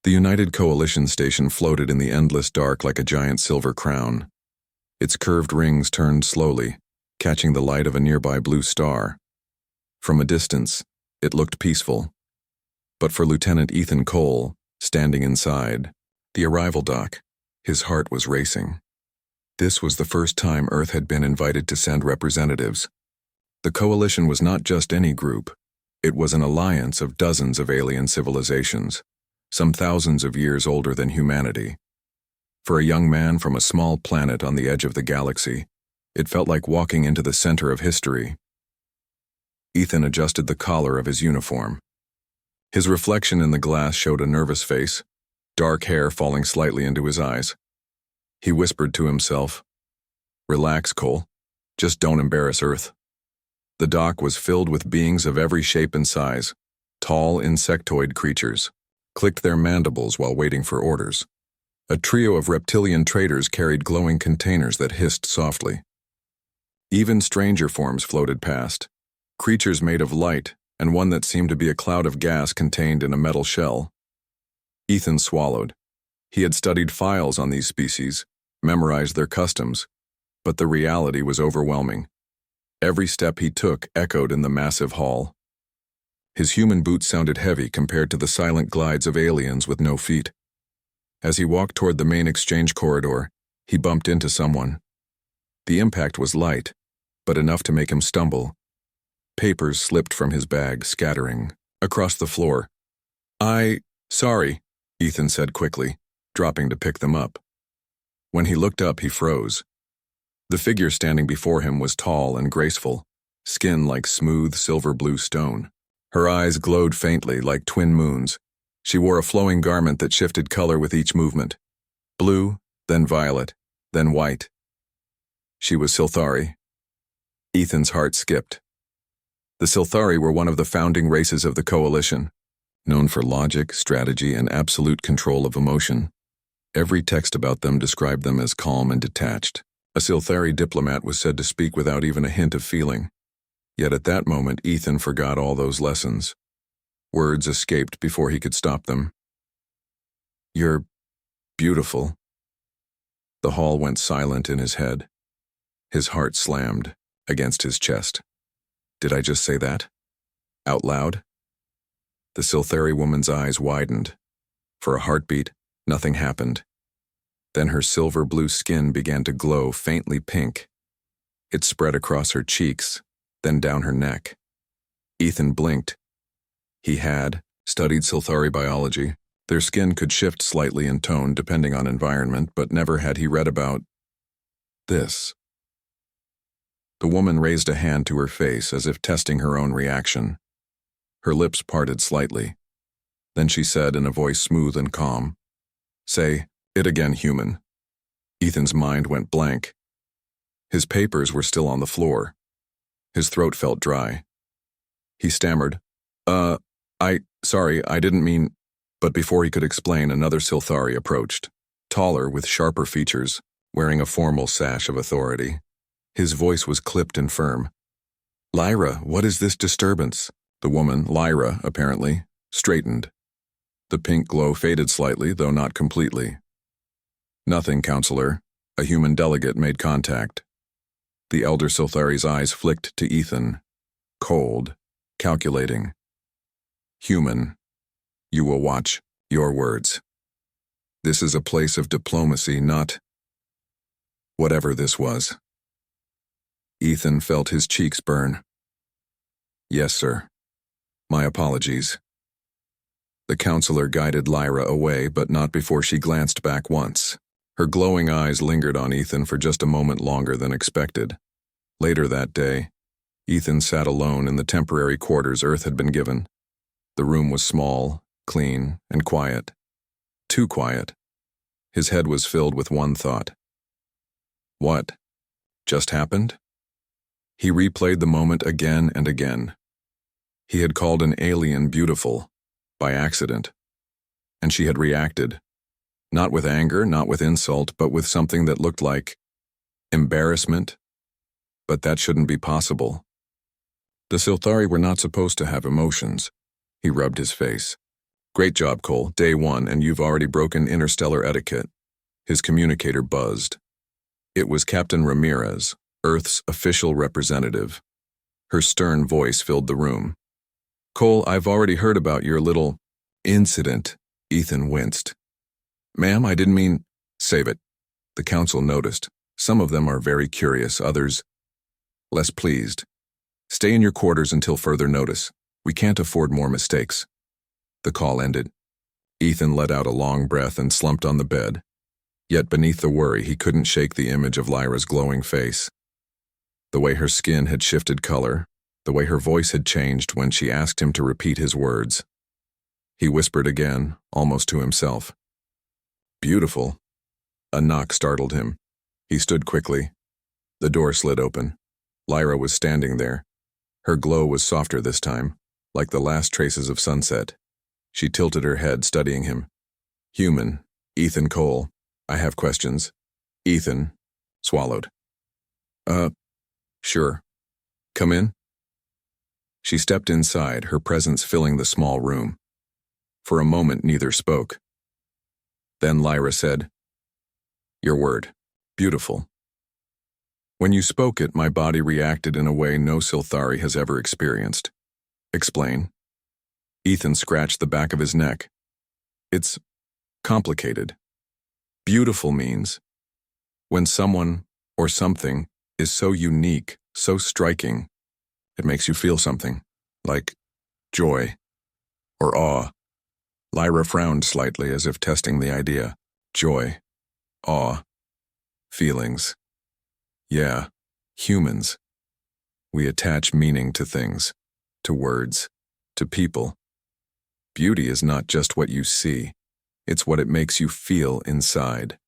The United Coalition station floated in the endless dark like a giant silver crown. Its curved rings turned slowly, catching the light of a nearby blue star. From a distance, it looked peaceful. But for Lieutenant Ethan Cole, standing inside the arrival dock, his heart was racing. This was the first time Earth had been invited to send representatives. The Coalition was not just any group. It was an alliance of dozens of alien civilizations, some thousands of years older than humanity. For a young man from a small planet on the edge of the galaxy, it felt like walking into the center of history. Ethan adjusted the collar of his uniform. His reflection in the glass showed a nervous face, dark hair falling slightly into his eyes. He whispered to himself, "Relax, Cole. Just don't embarrass Earth." The dock was filled with beings of every shape and size, tall insectoid creatures, clicked their mandibles while waiting for orders. A trio of reptilian traders carried glowing containers that hissed softly. Even stranger forms floated past, creatures made of light and one that seemed to be a cloud of gas contained in a metal shell. Ethan swallowed. He had studied files on these species, memorized their customs, but the reality was overwhelming. Every step he took echoed in the massive hall. His human boots sounded heavy compared to the silent glides of aliens with no feet. As he walked toward the main exchange corridor, he bumped into someone. The impact was light, but enough to make him stumble. Papers slipped from his bag, scattering across the floor. Sorry, Ethan said quickly, dropping to pick them up. When he looked up, he froze. The figure standing before him was tall and graceful, skin like smooth silver-blue stone. Her eyes glowed faintly like twin moons. She wore a flowing garment that shifted color with each movement. Blue, then violet, then white. She was Silthari. Ethan's heart skipped. The Silthari were one of the founding races of the Coalition, known for logic, strategy, and absolute control of emotion. Every text about them described them as calm and detached. A Silthari diplomat was said to speak without even a hint of feeling. Yet at that moment, Ethan forgot all those lessons. Words escaped before he could stop them. "You're beautiful." The hall went silent in his head. His heart slammed against his chest. Did I just say that? Out loud? The Silthari woman's eyes widened. For a heartbeat, nothing happened. Then her silver-blue skin began to glow faintly pink. It spread across her cheeks, then down her neck. Ethan blinked. He had studied Silthari biology. Their skin could shift slightly in tone depending on environment, but never had he read about this. The woman raised a hand to her face as if testing her own reaction. Her lips parted slightly. Then she said in a voice smooth and calm, "Say it again, human." Ethan's mind went blank. His papers were still on the floor. His throat felt dry. He stammered, Sorry, I didn't mean..." But before he could explain, another Silthari approached, taller with sharper features, wearing a formal sash of authority. His voice was clipped and firm. "Lyra, what is this disturbance?" The woman, Lyra, apparently, straightened. The pink glow faded slightly, though not completely. "Nothing, counselor." A human delegate made contact. The elder Silthari's eyes flicked to Ethan. Cold, calculating. "Human, you will watch your words. This is a place of diplomacy, not whatever this was." Ethan felt his cheeks burn. "Yes, sir. My apologies." The counselor guided Lyra away, but not before she glanced back once. Her glowing eyes lingered on Ethan for just a moment longer than expected. Later that day, Ethan sat alone in the temporary quarters Earth had been given. The room was small, clean, and quiet. Too quiet. His head was filled with one thought. What just happened? He replayed the moment again and again. He had called an alien beautiful, by accident, and she had reacted, not with anger, not with insult, but with something that looked like embarrassment. But that shouldn't be possible. The Silthari were not supposed to have emotions. He rubbed his face. Great job, Cole. Day 1, and you've already broken interstellar etiquette. His communicator buzzed. It was Captain Ramirez, Earth's official representative. Her stern voice filled the room. Cole, I've already heard about your little incident. Ethan winced. Ma'am, I didn't mean... Save it. The council noticed. Some of them are very curious, others less pleased. Stay in your quarters until further notice. We can't afford more mistakes. The call ended. Ethan let out a long breath and slumped on the bed. Yet beneath the worry, he couldn't shake the image of Lyra's glowing face. The way her skin had shifted color, the way her voice had changed when she asked him to repeat his words. He whispered again, almost to himself. Beautiful. A knock startled him. He stood quickly. The door slid open. Lyra was standing there. Her glow was softer this time, like the last traces of sunset. She tilted her head, studying him. Human, Ethan Cole. I have questions. Ethan swallowed. Sure. Come in. She stepped inside, her presence filling the small room. For a moment, neither spoke. Then Lyra said, Your word. Beautiful. When you spoke it, my body reacted in a way no Silthari has ever experienced. Explain. Ethan scratched the back of his neck. It's complicated. Beautiful means when someone or something is so unique, so striking, it makes you feel something, like joy or awe. Lyra frowned slightly as if testing the idea. Joy, awe, feelings. Yeah, humans. We attach meaning to things, to words, to people. Beauty is not just what you see. It's what it makes you feel inside.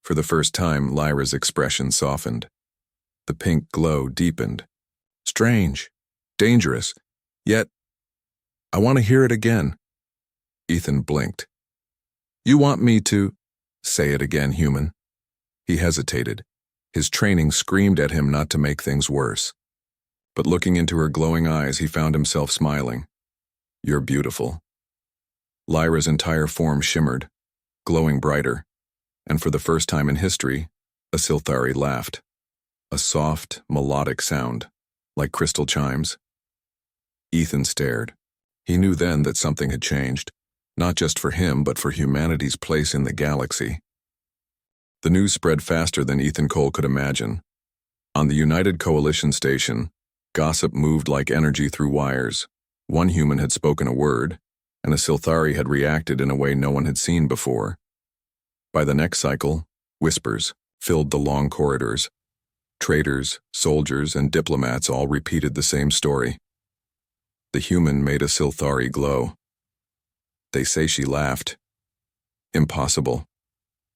For the first time, Lyra's expression softened. The pink glow deepened. Strange, dangerous, yet I want to hear it again. Ethan blinked. You want me to... Say it again, human. He hesitated. His training screamed at him not to make things worse. But looking into her glowing eyes, he found himself smiling. You're beautiful. Lyra's entire form shimmered, glowing brighter, and for the first time in history, a Silthari laughed. A soft, melodic sound, like crystal chimes. Ethan stared. He knew then that something had changed, not just for him, but for humanity's place in the galaxy. The news spread faster than Ethan Cole could imagine. On the United Coalition station, gossip moved like energy through wires. One human had spoken a word, and a Silthari had reacted in a way no one had seen before. By the next cycle, whispers filled the long corridors. Traders, soldiers, and diplomats all repeated the same story. The human made a Silthari glow. They say she laughed. Impossible.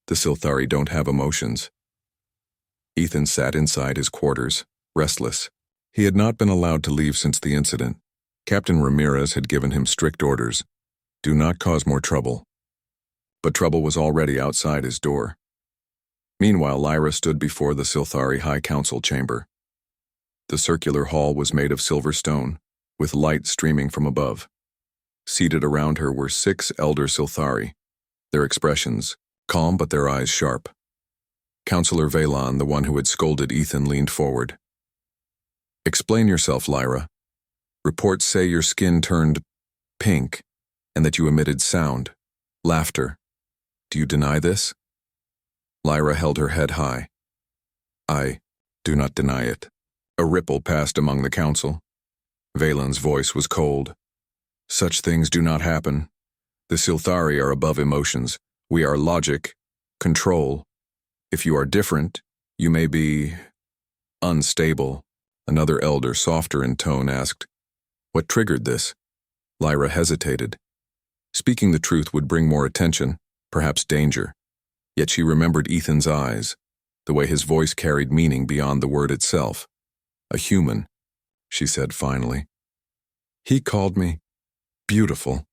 The Silthari don't have emotions. Ethan sat inside his quarters, restless. He had not been allowed to leave since the incident. Captain Ramirez had given him strict orders. Do not cause more trouble. But trouble was already outside his door. Meanwhile, Lyra stood before the Silthari High Council chamber. The circular hall was made of silver stone, with light streaming from above. Seated around her were 6 elder Silthari, their expressions calm but their eyes sharp. Counselor Valon, the one who had scolded Ethan, leaned forward. Explain yourself, Lyra. Reports say your skin turned pink and that you emitted sound, laughter. Do you deny this? Lyra held her head high. I do not deny it. A ripple passed among the council. Valon's voice was cold. Such things do not happen. The Silthari are above emotions. We are logic, control. If you are different, you may be unstable. Another elder, softer in tone, asked, What triggered this? Lyra hesitated. Speaking the truth would bring more attention, perhaps danger. Yet she remembered Ethan's eyes, the way his voice carried meaning beyond the word itself. A human, she said finally. He called me beautiful.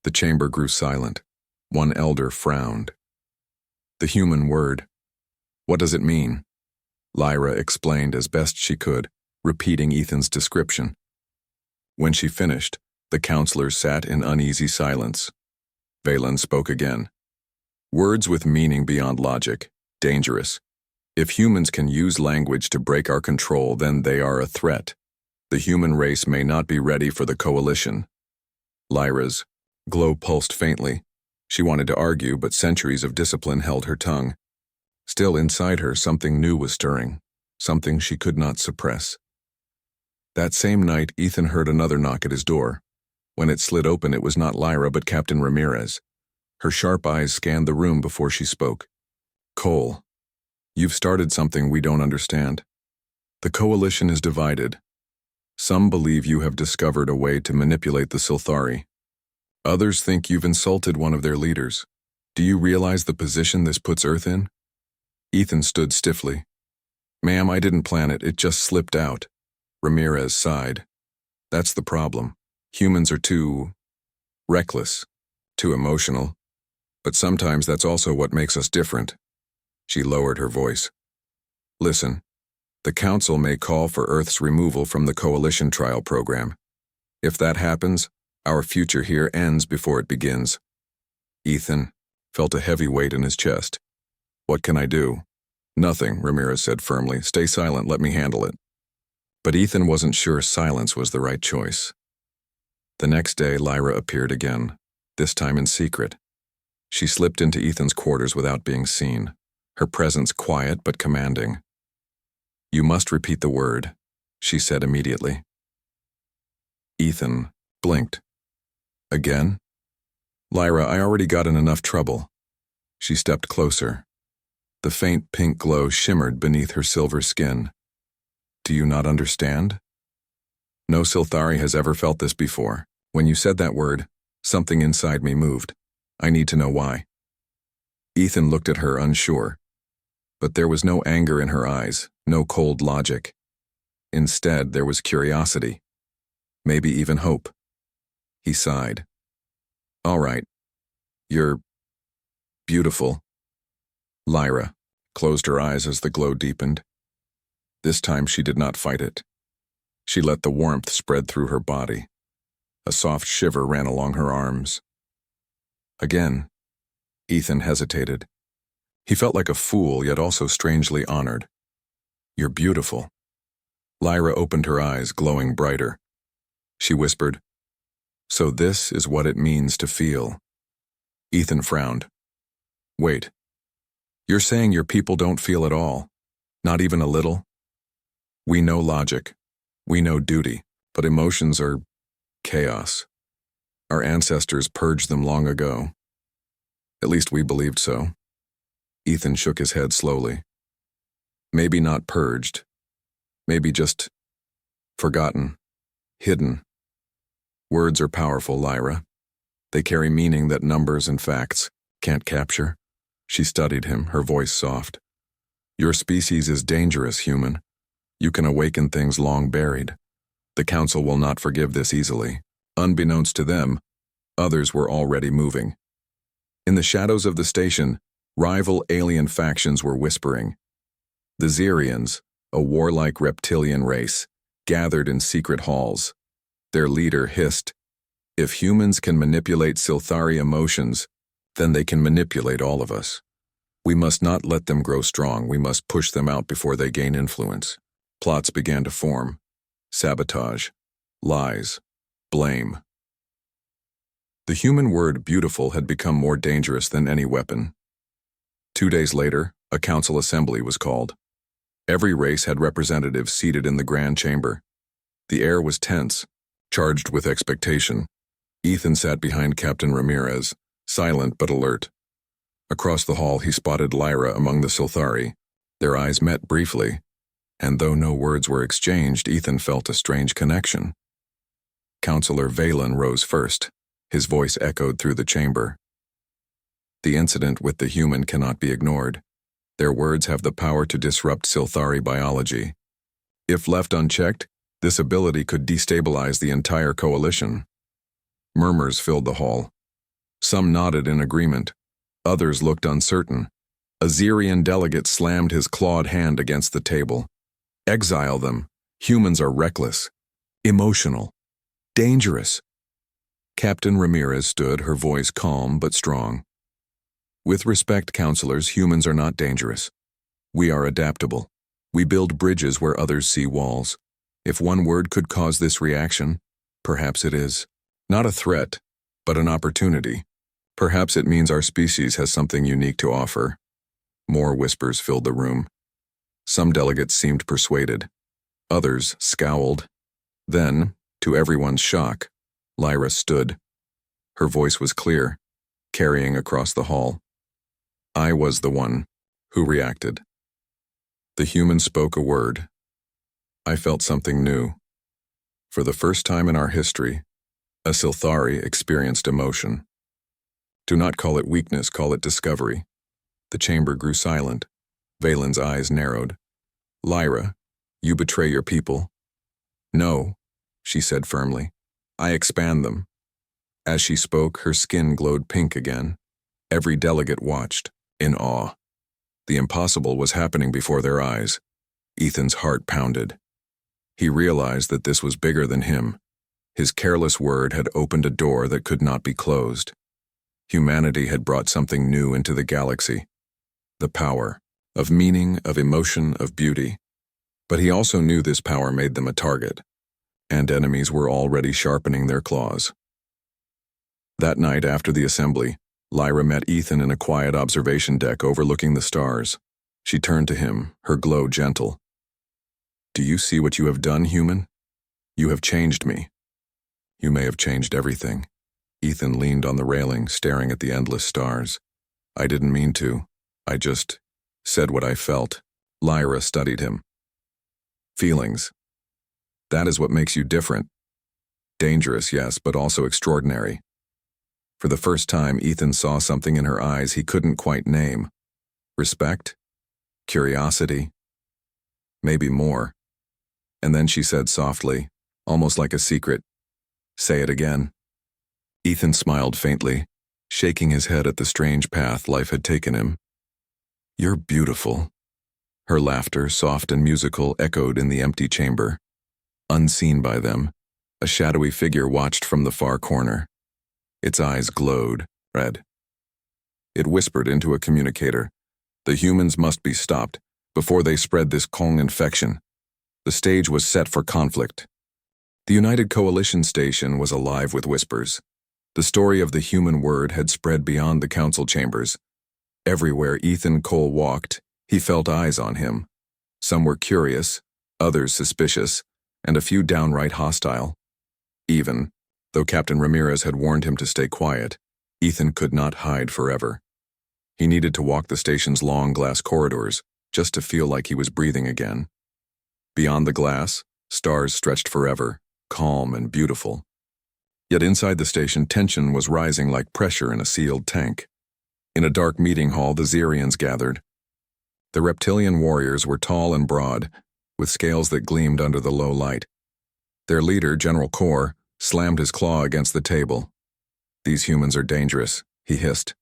The chamber grew silent. One elder frowned. The human word. What does it mean? Lyra explained as best she could, repeating Ethan's description. When she finished, The counselors sat in uneasy silence. Valen spoke again. Words with meaning beyond logic. Dangerous. If humans can use language to break our control, then they are a threat. The human race may not be ready for the coalition. Lyra's glow pulsed faintly. She wanted to argue, but centuries of discipline held her tongue. Still inside her, something new was stirring, something she could not suppress. That same night, Ethan heard another knock at his door. When it slid open, it was not Lyra, but Captain Ramirez. Her sharp eyes scanned the room before she spoke. Cole, you've started something we don't understand. The coalition is divided. Some believe you have discovered a way to manipulate the Sylthari. Others think you've insulted one of their leaders. Do you realize the position this puts Earth in? Ethan stood stiffly. Ma'am, I didn't plan it, it just slipped out. Ramirez sighed. That's the problem. Humans are too reckless, too emotional. But sometimes that's also what makes us different. She lowered her voice. Listen, the Council may call for Earth's removal from the Coalition trial program. If that happens, our future here ends before it begins. Ethan felt a heavy weight in his chest. What can I do? Nothing, Ramirez said firmly. Stay silent, let me handle it. But Ethan wasn't sure silence was the right choice. The next day, Lyra appeared again, this time in secret. She slipped into Ethan's quarters without being seen, her presence quiet but commanding. You must repeat the word, she said immediately. Ethan blinked. Again? Lyra, I already got in enough trouble. She stepped closer. The faint pink glow shimmered beneath her silver skin. Do you not understand? No Sylthari has ever felt this before. When you said that word, something inside me moved. I need to know why. Ethan looked at her unsure. But there was no anger in her eyes, no cold logic. Instead, there was curiosity. Maybe even hope. He sighed. All right. You're beautiful. Lyra closed her eyes as the glow deepened. This time she did not fight it. She let the warmth spread through her body. A soft shiver ran along her arms. Again, Ethan hesitated. He felt like a fool, yet also strangely honored. You're beautiful. Lyra opened her eyes, glowing brighter. She whispered, So this is what it means to feel. Ethan frowned. Wait. You're saying your people don't feel at all? Not even a little? We know logic. We know duty, but emotions are chaos. Our ancestors purged them long ago. At least we believed so. Ethan shook his head slowly. Maybe not purged. Maybe just forgotten, hidden. Words are powerful, Lyra. They carry meaning that numbers and facts can't capture. She studied him, her voice soft. Your species is dangerous, human. You can awaken things long buried. The Council will not forgive this easily. Unbeknownst to them, others were already moving. In the shadows of the station, rival alien factions were whispering. The Xerians, a warlike reptilian race, gathered in secret halls. Their leader hissed, If humans can manipulate Sylthari emotions, then they can manipulate all of us. We must not let them grow strong, we must push them out before they gain influence. Plots began to form. Sabotage, lies, blame. The human word beautiful had become more dangerous than any weapon. 2 days later, a council assembly was called. Every race had representatives seated in the grand chamber. The air was tense, charged with expectation. Ethan sat behind Captain Ramirez, silent but alert. Across the hall he spotted Lyra among the Sylthari. Their eyes met briefly, and though no words were exchanged, Ethan felt a strange connection. Counselor Valen rose first. His voice echoed through the chamber. The incident with the human cannot be ignored. Their words have the power to disrupt Sylthari biology. If left unchecked, this ability could destabilize the entire coalition. Murmurs filled the hall. Some nodded in agreement. Others looked uncertain. A Xerian delegate slammed his clawed hand against the table. Exile them. Humans are reckless, emotional, dangerous. Captain Ramirez stood, her voice calm but strong. With respect, counselors, humans are not dangerous. We are adaptable. We build bridges where others see walls. If one word could cause this reaction, perhaps it is. Not a threat, but an opportunity. Perhaps it means our species has something unique to offer. More whispers filled the room. Some delegates seemed persuaded. Others scowled. Then, to everyone's shock, Lyra stood. Her voice was clear, carrying across the hall. I was the one who reacted. The human spoke a word. I felt something new. For the first time in our history, a Silthari experienced emotion. Do not call it weakness, call it discovery. The chamber grew silent. Valen's eyes narrowed. Lyra, you betray your people. No, she said firmly. I expand them. As she spoke, her skin glowed pink again. Every delegate watched, in awe. The impossible was happening before their eyes. Ethan's heart pounded. He realized that this was bigger than him. His careless word had opened a door that could not be closed. Humanity had brought something new into the galaxy. The power of meaning, of emotion, of beauty. But he also knew this power made them a target, and enemies were already sharpening their claws. That night after the assembly, Lyra met Ethan in a quiet observation deck overlooking the stars. She turned to him, her glow gentle. Do you see what you have done, human? You have changed me. You may have changed everything. Ethan leaned on the railing, staring at the endless stars. I didn't mean to. I just said what I felt. Lyra studied him. Feelings. That is what makes you different. Dangerous, yes, but also extraordinary. For the first time, Ethan saw something in her eyes he couldn't quite name. Respect? Curiosity? Maybe more. And then she said softly, almost like a secret, say it again. Ethan smiled faintly, shaking his head at the strange path life had taken him. You're beautiful. Her laughter, soft and musical, echoed in the empty chamber. Unseen by them, a shadowy figure watched from the far corner. Its eyes glowed red. It whispered into a communicator. The humans must be stopped before they spread this Kong infection. The stage was set for conflict. The United Coalition station was alive with whispers. The story of the human word had spread beyond the council chambers. Everywhere Ethan Cole walked, he felt eyes on him. Some were curious, others suspicious, and a few downright hostile. Even, though Captain Ramirez had warned him to stay quiet, Ethan could not hide forever. He needed to walk the station's long glass corridors just to feel like he was breathing again. Beyond the glass, stars stretched forever, calm and beautiful. Yet inside the station, tension was rising like pressure in a sealed tank. In a dark meeting hall, the Xerians gathered. The reptilian warriors were tall and broad, with scales that gleamed under the low light. Their leader, General Kor, slammed his claw against the table. These humans are dangerous, he hissed.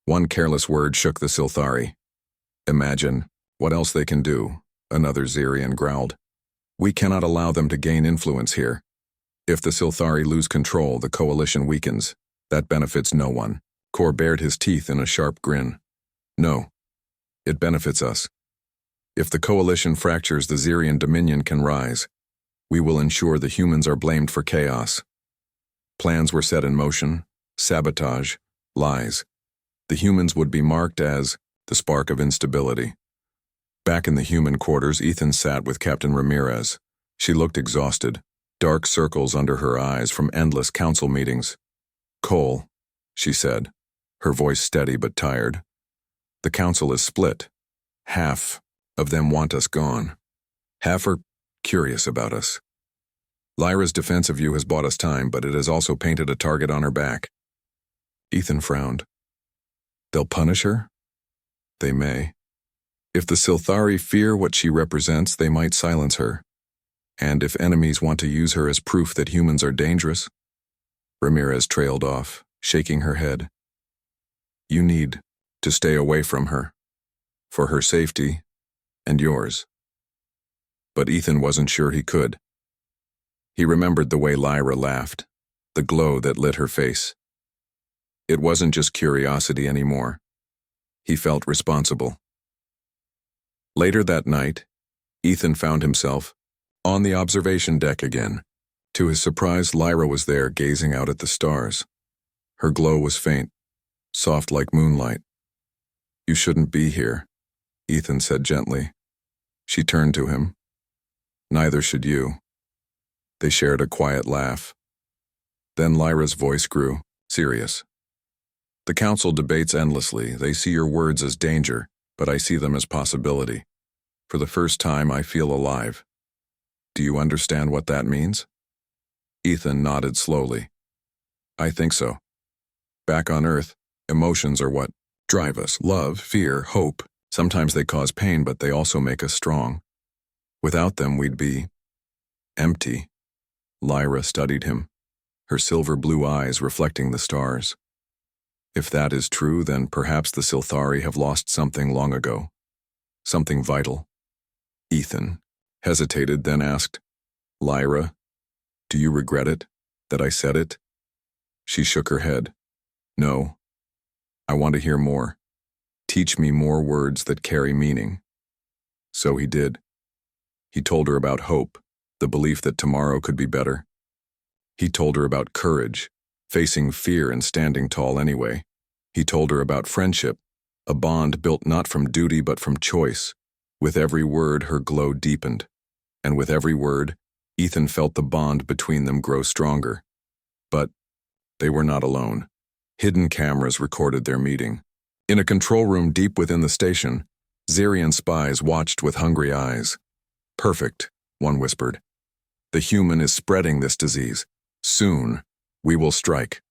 One careless word shook the Silthari. Imagine what else they can do, another Xerian growled. We cannot allow them to gain influence here. If the Silthari lose control, the coalition weakens. That benefits no one. Kor bared his teeth in a sharp grin. No. It benefits us. If the coalition fractures, the Xerian dominion can rise. We will ensure the humans are blamed for chaos. Plans were set in motion, sabotage, lies. The humans would be marked as the spark of instability. Back in the human quarters, Ethan sat with Captain Ramirez. She looked exhausted, dark circles under her eyes from endless council meetings. Cole, she said, her voice steady but tired. The council is split. Half of them want us gone. Half are curious about us. Lyra's defense of you has bought us time, but it has also painted a target on her back. Ethan frowned. They'll punish her? They may. If the Silthari fear what she represents, they might silence her. And if enemies want to use her as proof that humans are dangerous? Ramirez trailed off, shaking her head. You need to stay away from her. For her safety and yours. But Ethan wasn't sure he could. He remembered the way Lyra laughed, the glow that lit her face. It wasn't just curiosity anymore. He felt responsible. Later that night, Ethan found himself on the observation deck again. To his surprise, Lyra was there gazing out at the stars. Her glow was faint, soft like moonlight. "You shouldn't be here," Ethan said gently. She turned to him. "Neither should you." They shared a quiet laugh. Then Lyra's voice grew serious. "The council debates endlessly. They see your words as danger, but I see them as possibility. For the first time, I feel alive. Do you understand what that means?" Ethan nodded slowly. "I think so. Back on Earth, emotions are what drive us. Love, fear, hope. Sometimes they cause pain, but they also make us strong. Without them, we'd be empty." Lyra studied him, her silver blue eyes reflecting the stars. "If that is true, then perhaps the Silthari have lost something long ago. Something vital." Ethan hesitated, then asked, "Lyra, do you regret it, that I said it?" She shook her head. "No. I want to hear more. Teach me more words that carry meaning." So he did. He told her about hope, the belief that tomorrow could be better. He told her about courage, facing fear and standing tall anyway. He told her about friendship, a bond built not from duty but from choice. With every word, her glow deepened. And with every word, Ethan felt the bond between them grow stronger. But they were not alone. Hidden cameras recorded their meeting. In a control room deep within the station, Zarian spies watched with hungry eyes. "Perfect," one whispered. "The human is spreading this disease. Soon, we will strike."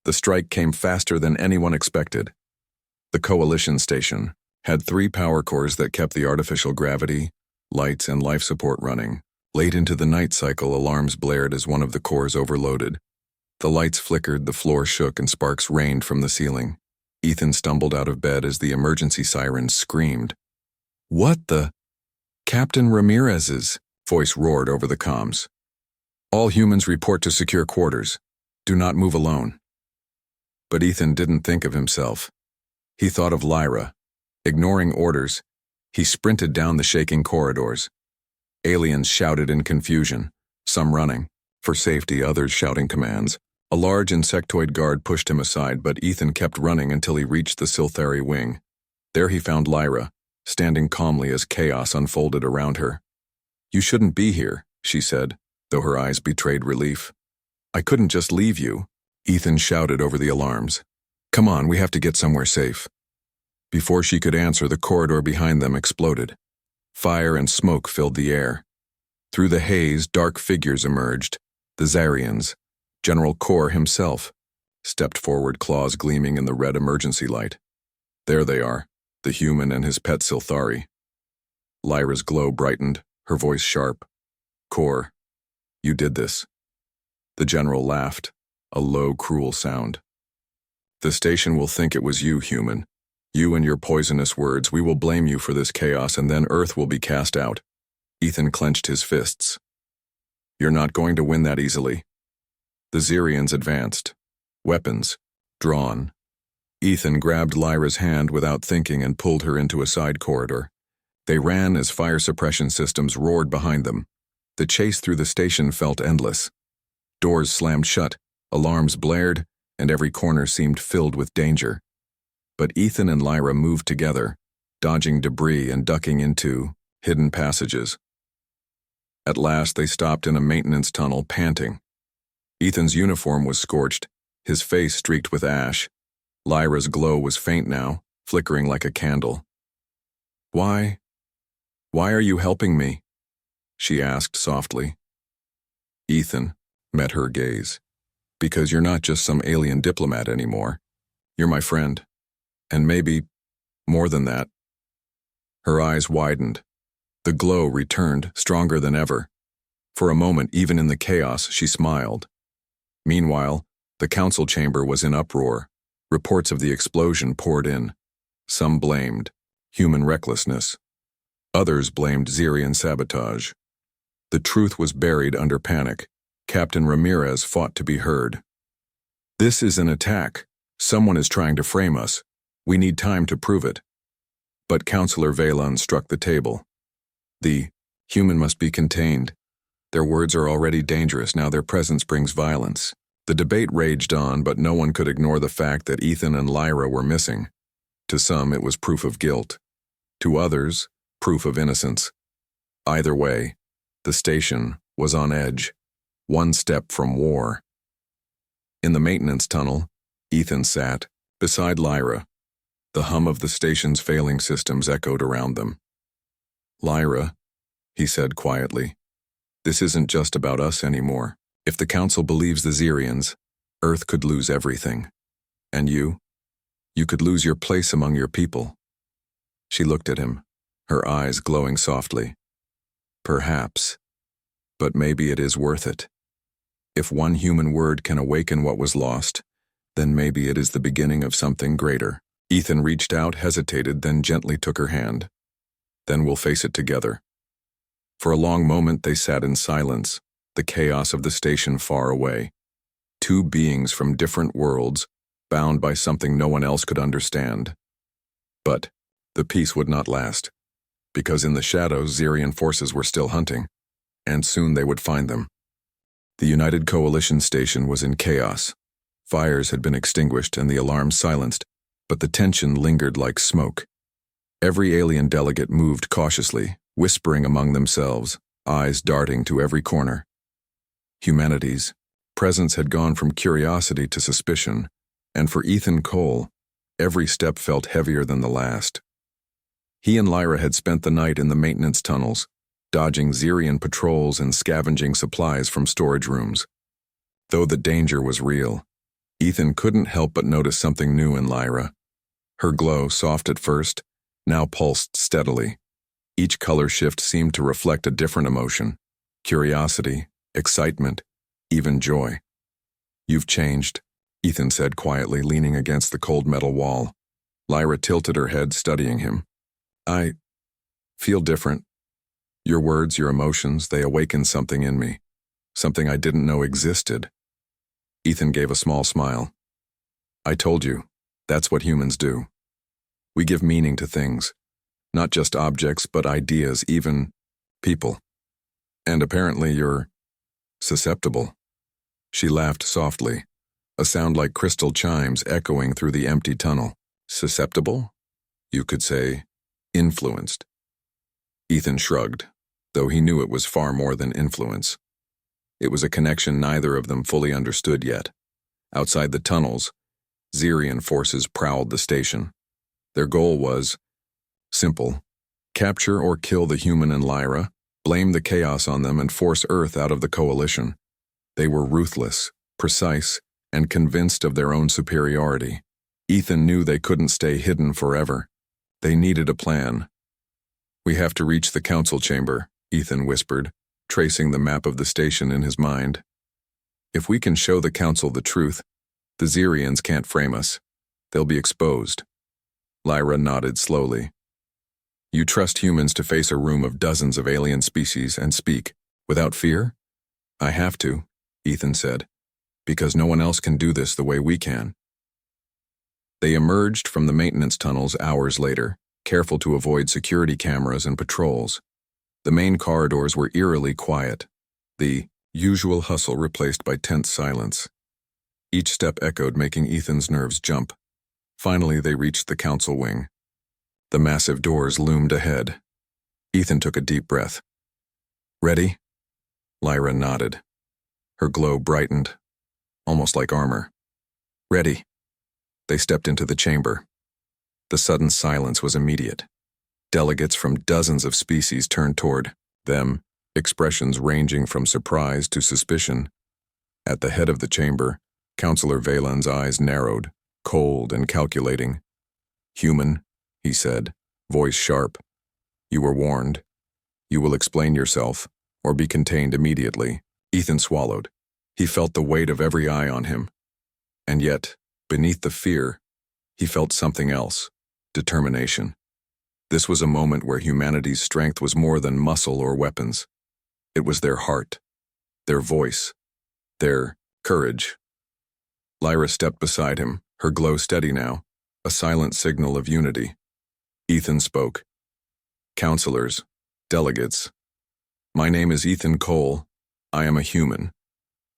The strike came faster than anyone expected. The coalition station had 3 power cores that kept the artificial gravity, lights, and life support running. Late into the night cycle, alarms blared as one of the cores overloaded. The lights flickered, the floor shook, and sparks rained from the ceiling. Ethan stumbled out of bed as the emergency siren screamed. "What the—" "Captain Ramirez's," voice roared over the comms. "All humans report to secure quarters. Do not move alone." But Ethan didn't think of himself. He thought of Lyra. Ignoring orders, he sprinted down the shaking corridors. Aliens shouted in confusion, some running for safety, others shouting commands. A large insectoid guard pushed him aside, but Ethan kept running until he reached the Silthari wing. There he found Lyra, standing calmly as chaos unfolded around her. "You shouldn't be here," she said, though her eyes betrayed relief. "I couldn't just leave you," Ethan shouted over the alarms. "Come on, we have to get somewhere safe." Before she could answer, the corridor behind them exploded. Fire and smoke filled the air. Through the haze, dark figures emerged. The Zarians, General Kor himself, stepped forward, claws gleaming in the red emergency light. There they are, the human and his pet Silthari. Lyra's glow brightened, her voice sharp. "Kor, you did this." The general laughed, a low, cruel sound. "The station will think it was you, human. You and your poisonous words. We will blame you for this chaos, and then Earth will be cast out." Ethan clenched his fists. "You're not going to win that easily." The Zarians advanced, weapons drawn. Ethan grabbed Lyra's hand without thinking and pulled her into a side corridor. They ran as fire suppression systems roared behind them. The chase through the station felt endless. Doors slammed shut, alarms blared, and every corner seemed filled with danger. But Ethan and Lyra moved together, dodging debris and ducking into hidden passages. At last, they stopped in a maintenance tunnel, panting. Ethan's uniform was scorched, his face streaked with ash. Lyra's glow was faint now, flickering like a candle. Why are you helping me?" she asked softly. Ethan met her gaze. "Because you're not just some alien diplomat anymore. You're my friend. And maybe more than that." Her eyes widened. The glow returned, stronger than ever. For a moment, even in the chaos, she smiled. Meanwhile, the council chamber was in uproar. Reports of the explosion poured in. Some blamed human recklessness. Others blamed Zarian sabotage. The truth was buried under panic, Captain Ramirez fought to be heard. "This is an attack. Someone is trying to frame us. We need time to prove it." But Counselor Valen struck the table. "The human must be contained. Their words are already dangerous, now their presence brings violence." The debate raged on, but no one could ignore the fact that Ethan and Lyra were missing. To some, it was proof of guilt. To others, proof of innocence. Either way, the station was on edge, one step from war. In the maintenance tunnel, Ethan sat, beside Lyra. The hum of the station's failing systems echoed around them. "Lyra," he said quietly, "this isn't just about us anymore. If the Council believes the Xerians, Earth could lose everything. And you could lose your place among your people." She looked at him, her eyes glowing softly. "Perhaps, but maybe it is worth it. If one human word can awaken what was lost, then maybe it is the beginning of something greater." Ethan reached out, hesitated, then gently took her hand. "Then we'll face it together." For a long moment they sat in silence, the chaos of the station far away. Two beings from different worlds, bound by something no one else could understand. But the peace would not last, because in the shadows Xerian forces were still hunting, and soon they would find them. The United Coalition station was in chaos. Fires had been extinguished and the alarms silenced, but the tension lingered like smoke. Every alien delegate moved cautiously, whispering among themselves, eyes darting to every corner. Humanity's presence had gone from curiosity to suspicion, and for Ethan Cole, every step felt heavier than the last. He and Lyra had spent the night in the maintenance tunnels, dodging Xerian patrols and scavenging supplies from storage rooms. Though the danger was real, Ethan couldn't help but notice something new in Lyra. Her glow, soft at first, now pulsed steadily. Each color shift seemed to reflect a different emotion: curiosity, excitement, even joy. "You've changed," Ethan said quietly, leaning against the cold metal wall. Lyra tilted her head, studying him. "I feel different. Your words, your emotions, they awakened something in me. Something I didn't know existed." Ethan gave a small smile. "I told you, that's what humans do. We give meaning to things. Not just objects, but ideas, even people. And apparently you're susceptible." She laughed softly, a sound like crystal chimes echoing through the empty tunnel. "Susceptible? You could say influenced." Ethan shrugged, though he knew it was far more than influence. It was a connection neither of them fully understood yet. Outside the tunnels, Xerian forces prowled the station. Their goal was simple: capture or kill the human and Lyra, blame the chaos on them, and force Earth out of the Coalition. They were ruthless, precise, and convinced of their own superiority. Ethan knew they couldn't stay hidden forever. They needed a plan. "We have to reach the council chamber," Ethan whispered, tracing the map of the station in his mind. "If we can show the council the truth, the Xerians can't frame us. They'll be exposed." Lyra nodded slowly. "You trust humans to face a room of dozens of alien species and speak without fear?" "I have to," Ethan said, "because no one else can do this the way we can." They emerged from the maintenance tunnels hours later, careful to avoid security cameras and patrols. The main corridors were eerily quiet, the usual hustle replaced by tense silence. Each step echoed, making Ethan's nerves jump. Finally, they reached the council wing. The massive doors loomed ahead. Ethan took a deep breath. "Ready?" Lyra nodded. Her glow brightened, almost like armor. "Ready." They stepped into the chamber. The sudden silence was immediate. Delegates from dozens of species turned toward them, expressions ranging from surprise to suspicion. At the head of the chamber, Counselor Valen's eyes narrowed, cold and calculating. "Human," he said, voice sharp. "You were warned. You will explain yourself, or be contained immediately." Ethan swallowed. He felt the weight of every eye on him. And yet, beneath the fear, he felt something else: determination. This was a moment where humanity's strength was more than muscle or weapons. It was their heart, their voice, Their courage. Lyra stepped beside him, her glow steady now, a silent signal of unity. Ethan spoke. Counselors, delegates. My name is Ethan Cole. I am a human.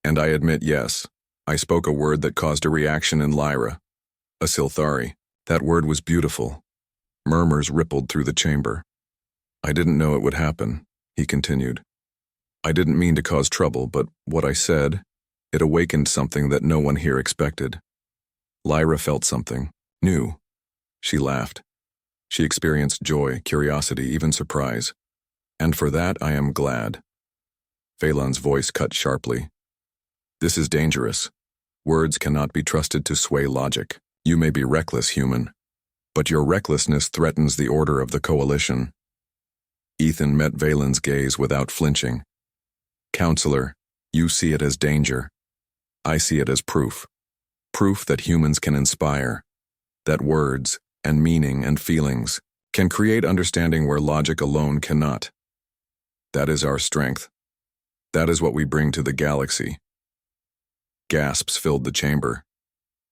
And I admit, yes, I spoke a word that caused a reaction in Lyra. A Silthari. That word was beautiful. Murmurs rippled through the chamber. I didn't know it would happen, he continued. I didn't mean to cause trouble, but what I said, it awakened something that no one here expected. Lyra felt something, new. She laughed. She experienced joy, curiosity, even surprise. And for that I am glad. Phelan's voice cut sharply. This is dangerous. Words cannot be trusted to sway logic. You may be reckless, human, but your recklessness threatens the order of the coalition. Ethan met Valen's gaze without flinching. Counselor, you see it as danger. I see it as proof. Proof that humans can inspire. That words, and meaning, and feelings can create understanding where logic alone cannot. That is our strength. That is what we bring to the galaxy. Gasps filled the chamber.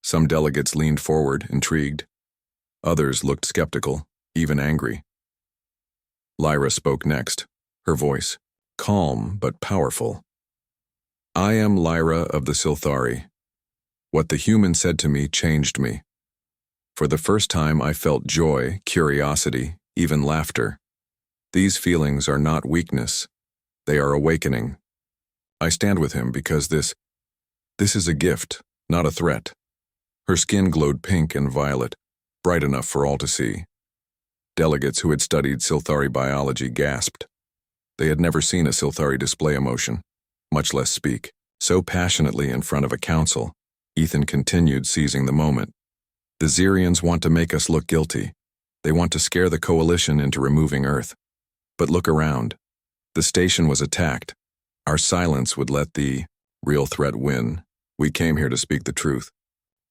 Some delegates leaned forward, intrigued. Others looked skeptical, even angry. Lyra spoke next, her voice calm but powerful. I am Lyra of the Silthari. What the human said to me changed me. For the first time I felt joy, curiosity, even laughter. These feelings are not weakness. They are awakening. I stand with him because this is a gift, not a threat. Her skin glowed pink and violet, bright enough for all to see. Delegates who had studied Silthari biology gasped. They had never seen a Silthari display emotion, much less speak, so passionately in front of a council. Ethan continued, seizing the moment. The Xerians want to make us look guilty. They want to scare the coalition into removing Earth. But look around. The station was attacked. Our silence would let the real threat win. We came here to speak the truth.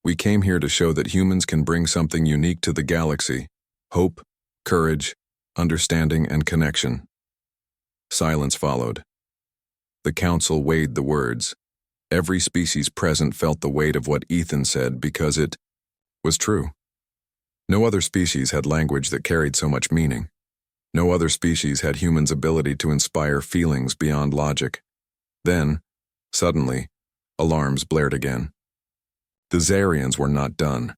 We came here to show that humans can bring something unique to the galaxy. Hope, courage, understanding, and connection. Silence followed. The council weighed the words. Every species present felt the weight of what Ethan said because it was true. No other species had language that carried so much meaning. No other species had humans' ability to inspire feelings beyond logic. Then, suddenly, alarms blared again. The Xerians were not done.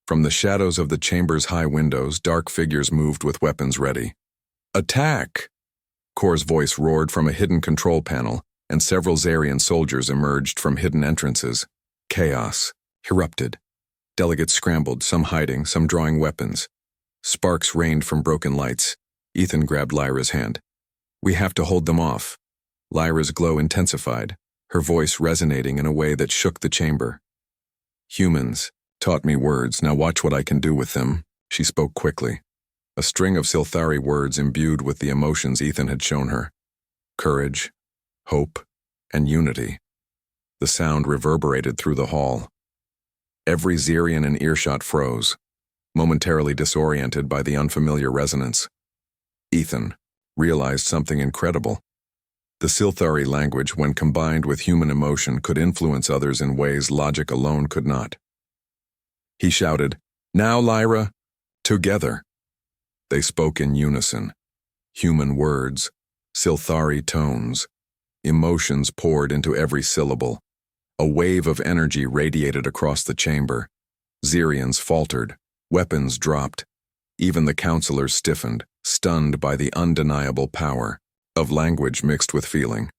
From the shadows of the chamber's high windows, dark figures moved with weapons ready. Attack! Kor's voice roared from a hidden control panel, and several Xerian soldiers emerged from hidden entrances. Chaos erupted. Delegates scrambled, some hiding, some drawing weapons. Sparks rained from broken lights. Ethan grabbed Lyra's hand. We have to hold them off. Lyra's glow intensified, her voice resonating in a way that shook the chamber. Humans taught me words, now watch what I can do with them, she spoke quickly. A string of Silthari words imbued with the emotions Ethan had shown her. Courage, hope, and unity. The sound reverberated through the hall. Every Xerian in earshot froze, momentarily disoriented by the unfamiliar resonance. Ethan realized something incredible. The Silthari language, when combined with human emotion, could influence others in ways logic alone could not. He shouted, Now, Lyra, together. They spoke in unison. Human words, Silthari tones. Emotions poured into every syllable. A wave of energy radiated across the chamber. Xerians faltered. Weapons dropped. Even the counselors stiffened, stunned by the undeniable power of language mixed with feeling.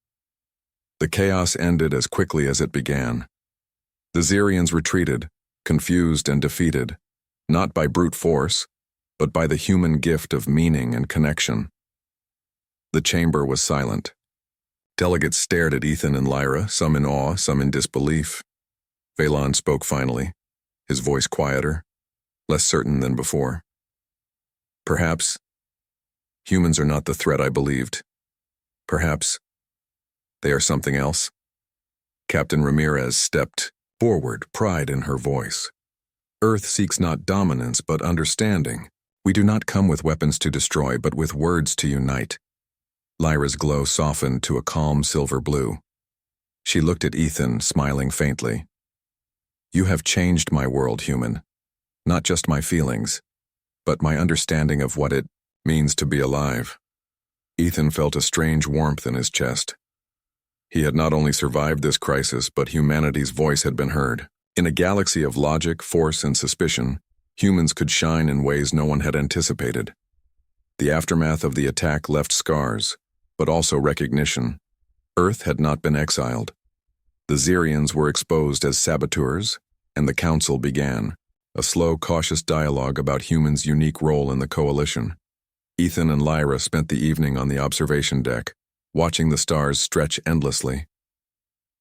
The chaos ended as quickly as it began. The Xerians retreated, confused and defeated, not by brute force, but by the human gift of meaning and connection. The chamber was silent. Delegates stared at Ethan and Lyra, some in awe, some in disbelief. Phelan spoke finally, his voice quieter, less certain than before. Perhaps humans are not the threat I believed. Perhaps they are something else. Captain Ramirez stepped forward, pride in her voice. Earth seeks not dominance, but understanding. We do not come with weapons to destroy, but with words to unite. Lyra's glow softened to a calm silver blue. She looked at Ethan, smiling faintly. You have changed my world, human. Not just my feelings, but my understanding of what it means to be alive. Ethan felt a strange warmth in his chest. He had not only survived this crisis, but humanity's voice had been heard. In a galaxy of logic, force, and suspicion, humans could shine in ways no one had anticipated. The aftermath of the attack left scars, but also recognition. Earth had not been exiled. The Xerians were exposed as saboteurs, and the Council began, a slow, cautious dialogue about humans' unique role in the Coalition. Ethan and Lyra spent the evening on the observation deck, watching the stars stretch endlessly.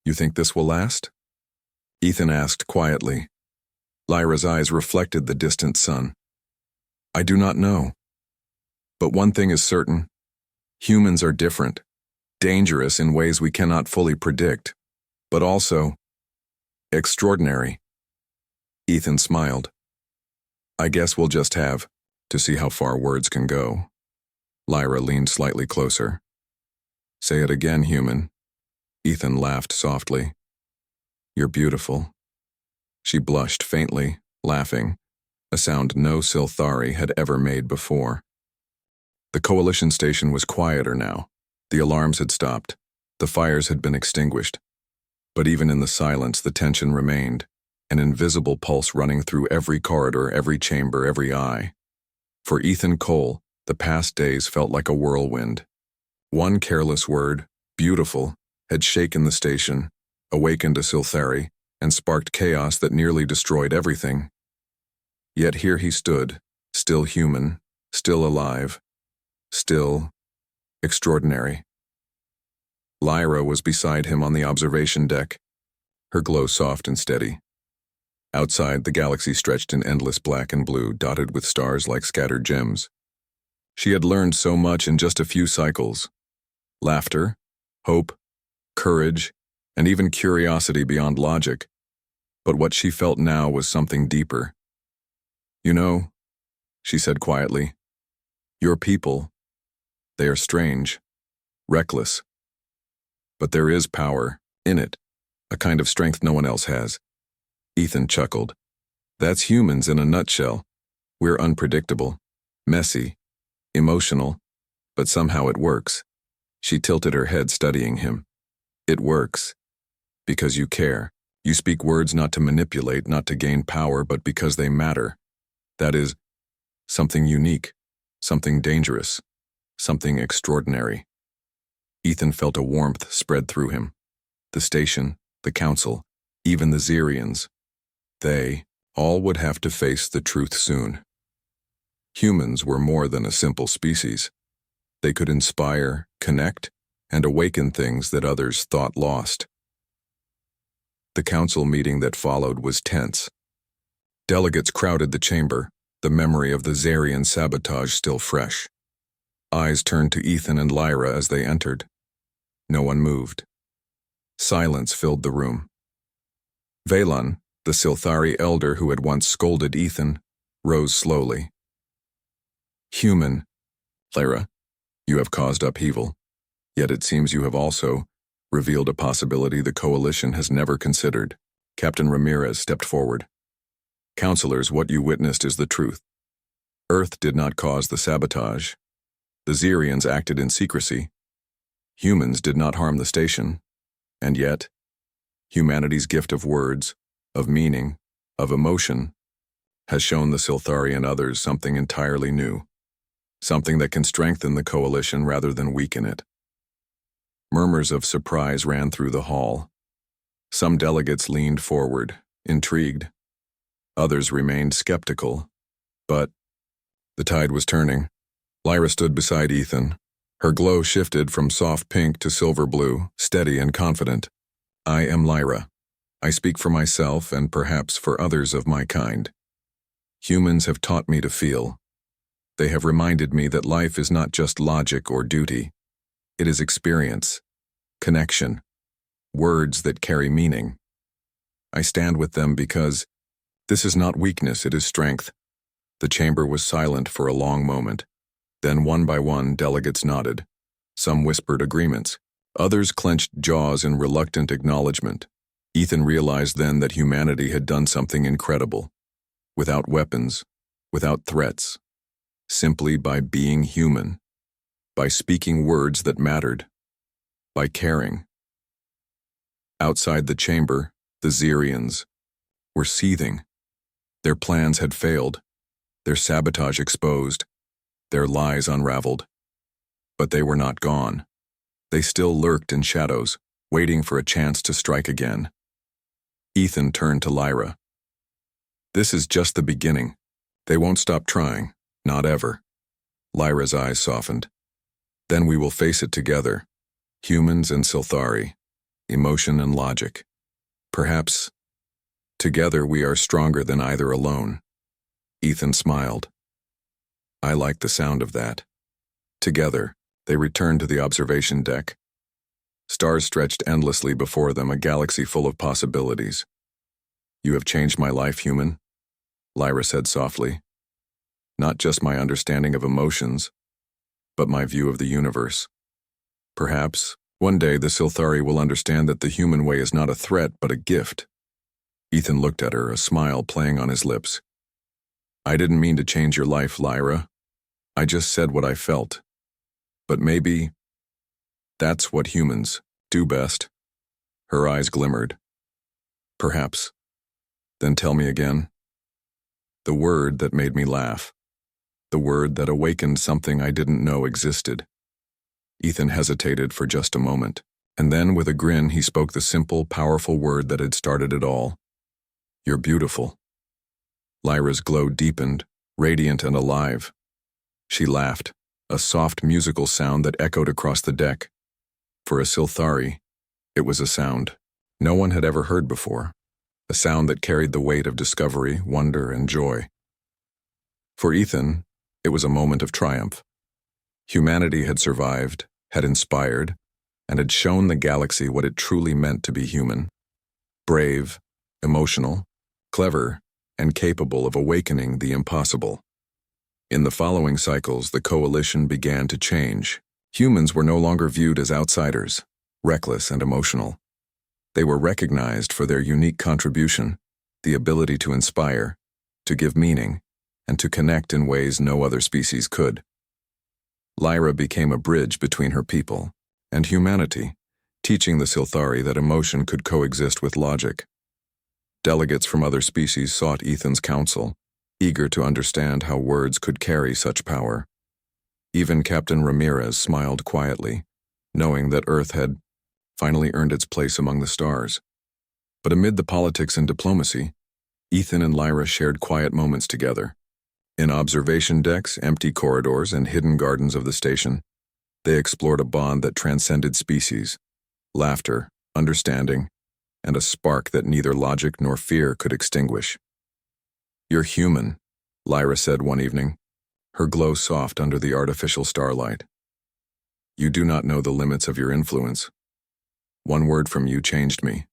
You think this will last? Ethan asked quietly. Lyra's eyes reflected the distant sun. I do not know. But one thing is certain. Humans are different, dangerous in ways we cannot fully predict, but also extraordinary. Ethan smiled. I guess we'll just have to see how far words can go. Lyra leaned slightly closer. Say it again, human. Ethan laughed softly. You're beautiful. She blushed faintly, laughing, a sound no Silthari had ever made before. The Coalition station was quieter now. The alarms had stopped. The fires had been extinguished. But even in the silence, the tension remained, an invisible pulse running through every corridor, every chamber, every eye. For Ethan Cole, the past days felt like a whirlwind. One careless word, beautiful, had shaken the station, awakened a Silthari, and sparked chaos that nearly destroyed everything. Yet here he stood, still human, still alive, still extraordinary. Lyra was beside him on the observation deck, her glow soft and steady. Outside, the galaxy stretched in endless black and blue, dotted with stars like scattered gems. She had learned so much in just a few cycles. Laughter, hope, courage, and even curiosity beyond logic. But what she felt now was something deeper. You know, she said quietly, your people, they are strange, reckless. But there is power in it, a kind of strength no one else has. Ethan chuckled. That's humans in a nutshell. We're unpredictable, messy, emotional, but somehow it works. She tilted her head, studying him. It works. Because you care. You speak words not to manipulate, not to gain power, but because they matter. That is something unique, something dangerous, something extraordinary. Ethan felt a warmth spread through him. The station, the council, even the Xerians. They all would have to face the truth soon. Humans were more than a simple species. They could inspire, connect, and awaken things that others thought lost. The council meeting that followed was tense. Delegates crowded the chamber, the memory of the Xerian sabotage still fresh. Eyes turned to Ethan and Lyra as they entered. No one moved. Silence filled the room. Valen, the Silthari elder who had once scolded Ethan, rose slowly. Human, Lyra, you have caused upheaval, yet it seems you have also revealed a possibility the Coalition has never considered. Captain Ramirez stepped forward. Counselors, what you witnessed is the truth. Earth did not cause the sabotage. The Xerians acted in secrecy. Humans did not harm the station. And yet, humanity's gift of words, of meaning, of emotion, has shown the Silthari and others something entirely new. Something that can strengthen the Coalition rather than weaken it. Murmurs of surprise ran through the hall. Some delegates leaned forward, intrigued. Others remained skeptical. But the tide was turning. Lyra stood beside Ethan. Her glow shifted from soft pink to silver blue, steady and confident. I am Lyra. I speak for myself and perhaps for others of my kind. Humans have taught me to feel. They have reminded me that life is not just logic or duty. It is experience, connection, words that carry meaning. I stand with them because this is not weakness, it is strength. The chamber was silent for a long moment. Then one by one, delegates nodded. Some whispered agreements. Others clenched jaws in reluctant acknowledgement. Ethan realized then that humanity had done something incredible. Without weapons, without threats, simply by being human, by speaking words that mattered, by caring. Outside the chamber, the Xerians were seething. Their plans had failed, their sabotage exposed, their lies unraveled. But they were not gone. They still lurked in shadows, waiting for a chance to strike again. Ethan turned to Lyra. "This is just the beginning. They won't stop trying, not ever." Lyra's eyes softened. "Then we will face it together. Humans and Scifi, emotion and logic. Perhaps, together we are stronger than either alone." Ethan smiled. "I like the sound of that." Together, they returned to the observation deck. Stars stretched endlessly before them, a galaxy full of possibilities. "You have changed my life, human," Lyra said softly. "Not just my understanding of emotions, but my view of the universe. Perhaps, one day the Scifi will understand that the human way is not a threat but a gift." Ethan looked at her, a smile playing on his lips. "I didn't mean to change your life, Lyra. I just said what I felt. But maybe that's what humans do best." Her eyes glimmered. "Perhaps. Then tell me again." "The word that made me laugh. The word that awakened something I didn't know existed." Ethan hesitated for just a moment, and then with a grin he spoke the simple, powerful word that had started it all. "You're beautiful." Lyra's glow deepened, radiant and alive. She laughed, a soft musical sound that echoed across the deck. For a Scifi, it was a sound no one had ever heard before, a sound that carried the weight of discovery, wonder, and joy. For Ethan, it was a moment of triumph. Humanity had survived, had inspired, and had shown the galaxy what it truly meant to be human. Brave, emotional, clever, and capable of awakening the impossible. In the following cycles, the coalition began to change. Humans were no longer viewed as outsiders, reckless and emotional. They were recognized for their unique contribution, the ability to inspire, to give meaning, and to connect in ways no other species could. Lyra became a bridge between her people and humanity, teaching the Scifi that emotion could coexist with logic. Delegates from other species sought Ethan's counsel, eager to understand how words could carry such power. Even Captain Ramirez smiled quietly, knowing that Earth had finally earned its place among the stars. But amid the politics and diplomacy, Ethan and Lyra shared quiet moments together. In observation decks, empty corridors, and hidden gardens of the station, they explored a bond that transcended species, laughter, understanding, and a spark that neither logic nor fear could extinguish. "You're human," Lyra said one evening, her glow soft under the artificial starlight. "You do not know the limits of your influence. One word from you changed me.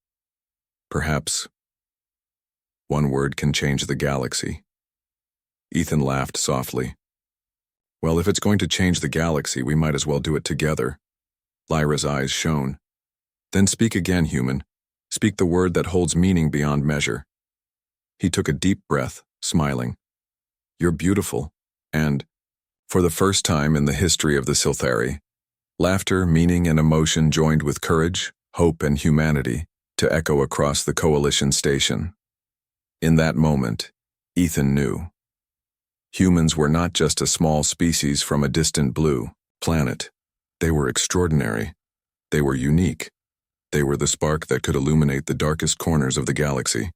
Perhaps one word can change the galaxy." Ethan laughed softly. "Well, if it's going to change the galaxy, we might as well do it together." Lyra's eyes shone. "Then speak again, human. Speak the word that holds meaning beyond measure." He took a deep breath, smiling. "You're beautiful." And, for the first time in the history of the Scifi, laughter, meaning, and emotion joined with courage, hope, and humanity to echo across the coalition station. In that moment, Ethan knew. Humans were not just a small species from a distant blue planet. They were extraordinary. They were unique. They were the spark that could illuminate the darkest corners of the galaxy.